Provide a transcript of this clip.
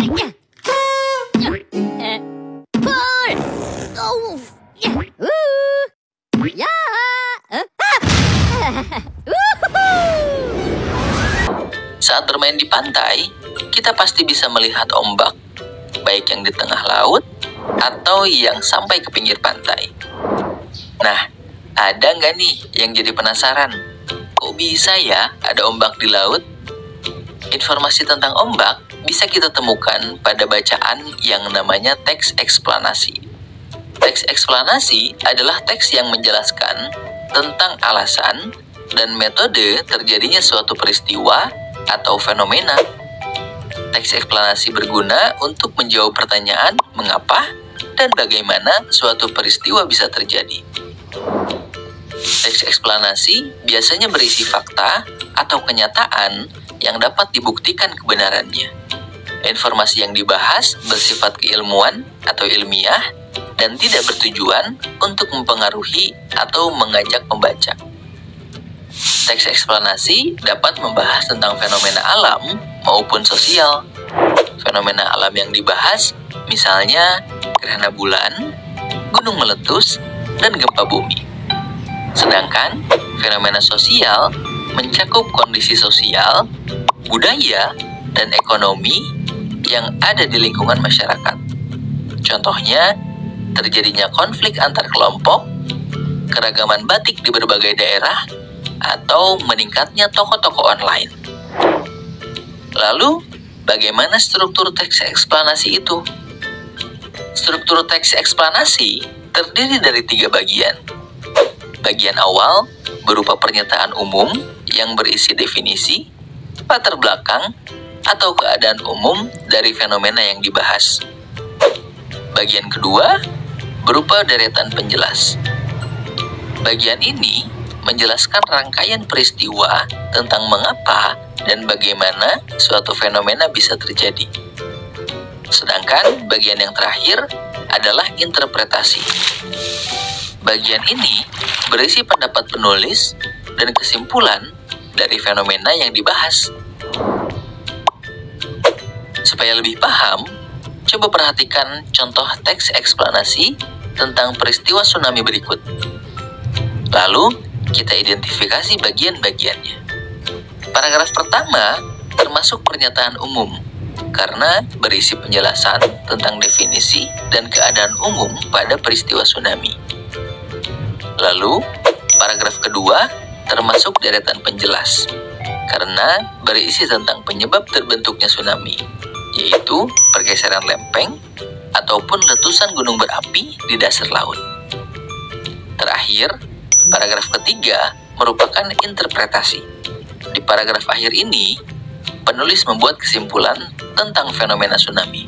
Saat bermain di pantai, kita pasti bisa melihat ombak, baik yang di tengah laut atau yang sampai ke pinggir pantai. Nah, ada nggak nih yang jadi penasaran? Kok bisa ya ada ombak di laut? Informasi tentang ombak bisa kita temukan pada bacaan yang namanya teks eksplanasi. Teks eksplanasi adalah teks yang menjelaskan tentang alasan dan metode terjadinya suatu peristiwa atau fenomena. Teks eksplanasi berguna untuk menjawab pertanyaan mengapa dan bagaimana suatu peristiwa bisa terjadi. Teks eksplanasi biasanya berisi fakta atau kenyataan yang dapat dibuktikan kebenarannya. Informasi yang dibahas bersifat keilmuan atau ilmiah dan tidak bertujuan untuk mempengaruhi atau mengajak pembaca. Teks eksplanasi dapat membahas tentang fenomena alam maupun sosial. Fenomena alam yang dibahas misalnya gerhana bulan, gunung meletus, dan gempa bumi. Sedangkan fenomena sosial mencakup kondisi sosial, budaya, dan ekonomi yang ada di lingkungan masyarakat. Contohnya, terjadinya konflik antar kelompok, keragaman batik di berbagai daerah, atau meningkatnya toko-toko online. Lalu, bagaimana struktur teks eksplanasi itu? Struktur teks eksplanasi terdiri dari 3 bagian. Bagian awal berupa pernyataan umum yang berisi definisi, latar belakang, atau keadaan umum dari fenomena yang dibahas. Bagian kedua berupa deretan penjelas. Bagian ini menjelaskan rangkaian peristiwa tentang mengapa dan bagaimana suatu fenomena bisa terjadi. Sedangkan bagian yang terakhir adalah interpretasi. Bagian ini berisi pendapat penulis dan kesimpulan dari fenomena yang dibahas. Supaya lebih paham, coba perhatikan contoh teks eksplanasi tentang peristiwa tsunami berikut. Lalu, kita identifikasi bagian-bagiannya. Paragraf pertama termasuk pernyataan umum, karena berisi penjelasan tentang definisi dan keadaan umum pada peristiwa tsunami. Lalu, paragraf kedua termasuk deretan penjelas, karena berisi tentang penyebab terbentuknya tsunami, yaitu pergeseran lempeng ataupun letusan gunung berapi di dasar laut. Terakhir, paragraf ketiga merupakan interpretasi. Di paragraf akhir ini, penulis membuat kesimpulan tentang fenomena tsunami.